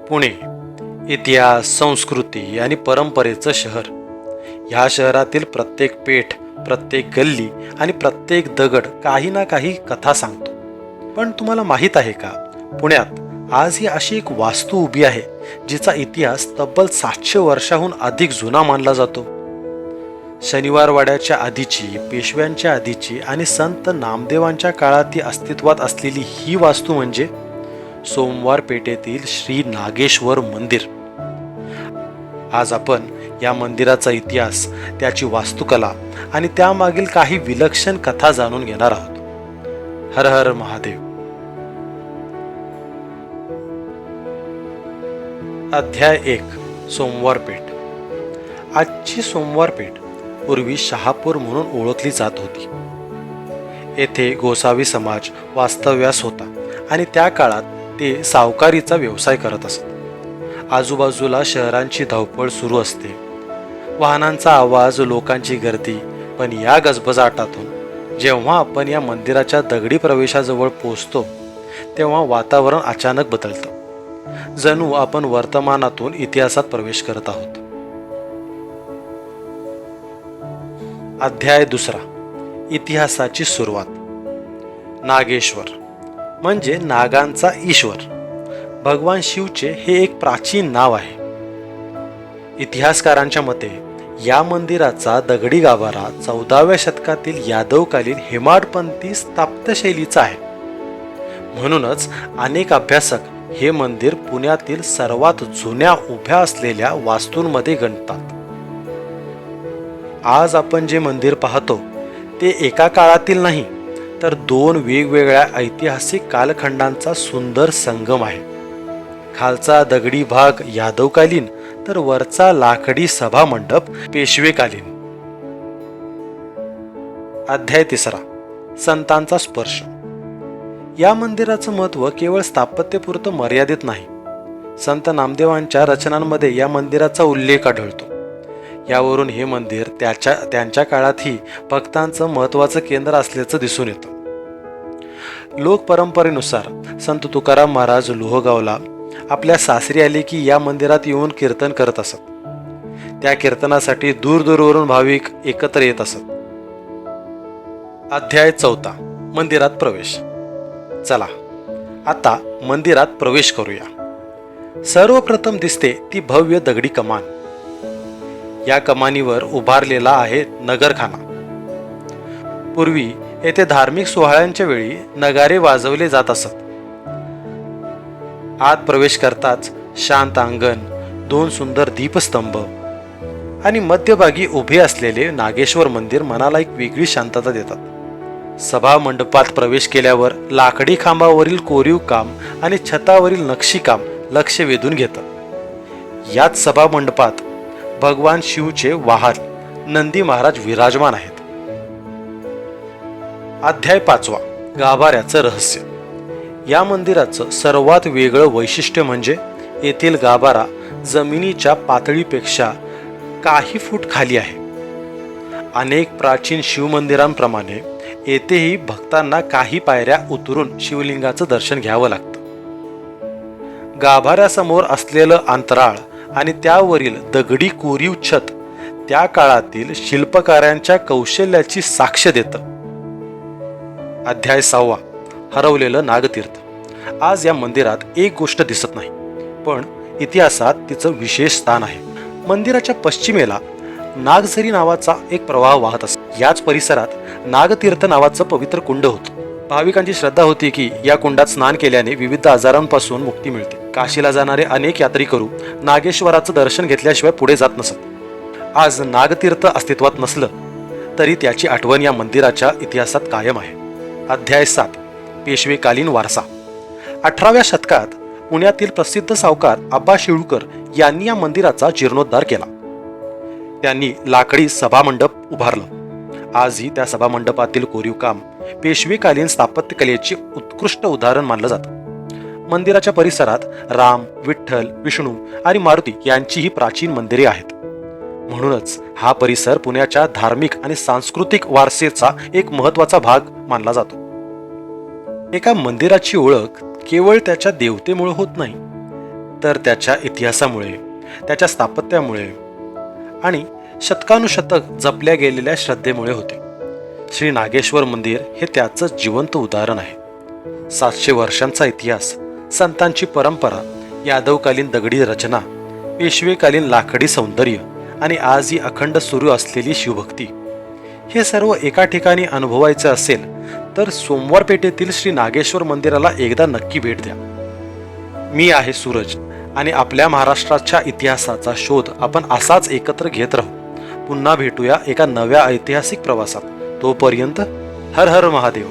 पुणे इतिहास, संस्कृती आणि परंपरेचं शहर. ह्या शहरातील प्रत्येक पेठ, प्रत्येक गल्ली आणि प्रत्येक दगड काही ना काही कथा सांगतो. पण तुम्हाला माहीत आहे का, पुण्यात आज ही अशी एक वास्तू उभी आहे जिचा इतिहास तब्बल 700 वर्षाहून अधिक जुना मानला जातो. शनिवारवाड्याच्या आधीची, पेशव्यांच्या आधीची आणि संत नामदेवांच्या काळात ती अस्तित्वात असलेली ही वास्तू म्हणजे सोमवार पेठेतील श्री नागेश्वर मंदिर. आज आपण या मंदिराचा इतिहास, त्याची वास्तुकला आणि त्यामागील काही विलक्षण कथा जाणून घेणार आहोत. हर हर महादेव. अध्याय 1. सोमवार पेठ. आजची सोमवार पेठ पूर्वी शहापूर म्हणून ओळखली जात होती. येथे गोसावी समाज वास्तव्यास होता आणि त्या काळात ते सावकारीचा व्यवसाय करत असत. आजूबाजूला शहरांची धावपळ सुरू असते, वाहनांचा आवाज, लोकांची गर्दी. पण या गजबजाटातून जेव्हा आपण या मंदिराच्या दगडी प्रवेशाजवळ पोहोचतो तेव्हा वातावरण अचानक बदलतं. जणू आपण वर्तमानातून इतिहासात प्रवेश करत आहोत. अध्याय 2. इतिहासाची सुरुवात. नागेश्वर म्हणजे नागांचा ईश्वर. भगवान शिवचे हे एक प्राचीन नाव आहे. इतिहासकारांच्या मते या मंदिराचा दगडी गाभारा 14व्या शतकातील यादवकालीन हेमाडपंथी स्थापत्यशैलीचा आहे. म्हणूनच अनेक अभ्यासक हे मंदिर पुण्यातील सर्वात जुन्या उभ्या असलेल्या वास्तूंमध्ये गणतात. आज आपण जे मंदिर पाहतो ते एका काळातील नाही, तर 2 वेगवेगळ्या ऐतिहासिक कालखंडांचा सुंदर संगम आहे. खालचा दगडी भाग यादवकालीन, तर वरचा लाकडी सभा मंडप पेशवेकालीन. अध्याय 3. संतांचा स्पर्श. या मंदिराचं महत्त्व केवळ स्थापत्यपुरतं मर्यादित नाही. संत नामदेवांच्या रचनांमध्ये या मंदिराचा उल्लेख आढळतो. यावरून हे मंदिर त्यांच्या काळातही भक्तांचं महत्त्वाचं केंद्र असल्याचं दिसून येतं. लोक परंपरेनुसार संत तुकाराम महाराज लोहगावला आपल्या सासरी आले की या मंदिरात येऊन कीर्तन करत असत. त्या कीर्तनासाठी दूरदूरवरून भाविक एकत्र येत असत. अध्याय 4. मंदिरात प्रवेश. चला आता मंदिरात प्रवेश करूया. सर्वप्रथम दिसते ती भव्य दगडी कमान. या कमानीवर उभारलेला आहे नगरखाना. पूर्वी येथे धार्मिक सोहळ्यांच्या वेळी नगारे वाजवले जात असत. आत प्रवेश करताच शांत अंगण, 2 सुंदर दीपस्तंभ आणि मध्यभागी उभे असलेले नागेश्वर मंदिर मनाला एक वेगळी शांतता देतात. सभा मंडपात प्रवेश केल्यावर लाकडी खांबावरील कोरीव काम आणि छतावरील नक्षीकाम लक्ष वेधून घेतं. याच सभा मंडपात भगवान शिवचे वाहन नंदी महाराज विराजमान आहेत. अध्याय 5. गाभाऱ्याचं रहस्य. या मंदिराचं सर्वात वेगळं वैशिष्ट्य म्हणजे येथील गाभारा जमिनीच्या पातळीपेक्षा काही फूट खाली आहे. अनेक प्राचीन शिवमंदिरांप्रमाणे येथेही भक्तांना काही पायऱ्या उतरून शिवलिंगाचं दर्शन घ्यावं लागतं. गाभाऱ्यासमोर असलेलं अंतराळ आणि त्यावरील दगडी कोरीव छत त्या काळातील शिल्पकारांच्या कौशल्याची साक्ष देतं. अध्याय 6. हरवलेलं नागतीर्थ. आज या मंदिरात एक गोष्ट दिसत नाही, पण इतिहासात तिचं विशेष स्थान आहे. मंदिराच्या पश्चिमेला नागझरी नावाचा एक प्रवाह वाहत असतो. याच परिसरात नागतीर्थ नावाचं पवित्र कुंड होतं. भाविकांची श्रद्धा होती की या कुंडात स्नान केल्याने विविध आजारांपासून मुक्ती मिळते. काशीला जाणारे अनेक यात्रेकरू नागेश्वराचं दर्शन घेतल्याशिवाय पुढे जात नसत. आज नागतीर्थ अस्तित्वात नसलं तरी त्याची आठवण या मंदिराच्या इतिहासात कायम आहे. अध्याय 7. पेशवेकालीन वारसा. 18व्या शतकात पुण्यातील प्रसिद्ध सावकार आबा शिळूकर यांनी या मंदिराचा जीर्णोद्धार केला. त्यांनी लाकडी सभामंडप उभारलं. आजही त्या सभामंडपातील कोरीव काम पेशवेकालीन स्थापत्यकलेचे उत्कृष्ट उदाहरण मानलं जातं. मंदिराच्या परिसरात राम, विठ्ठल, विष्णू आणि मारुती यांची ही प्राचीन मंदिरे आहेत. म्हणूनच हा परिसर पुण्याच्या धार्मिक आणि सांस्कृतिक वारसेचा एक महत्त्वाचा भाग मानला जातो. एका मंदिराची ओळख केवळ त्याच्या देवतेमुळे होत नाही, तर त्याच्या इतिहासामुळे, त्याच्या स्थापत्यामुळे आणि शतकानुशतक जपल्या गेलेल्या श्रद्धेमुळे होते. श्री नागेश्वर मंदिर हे त्याचं जिवंत उदाहरण आहे. 700 वर्षांचा इतिहास, संतांची परंपरा, यादवकालीन दगडी रचना, पेशवेकालीन लाकडी सौंदर्य आणि आजही अखंड सुरू असलेली शिवभक्ती, हे सर्व एका ठिकाणी अनुभवायचं असेल तर सोमवार पेठेतील श्री नागेश्वर मंदिराला एकदा नक्की भेट द्या. मी आहे सूरज आणि आपल्या महाराष्ट्राच्या इतिहासाचा शोध आपण असाच एकत्र घेत राहू. पुन्हा भेटूया एका नव्या ऐतिहासिक प्रवासात. तोपर्यंत हर हर महादेव.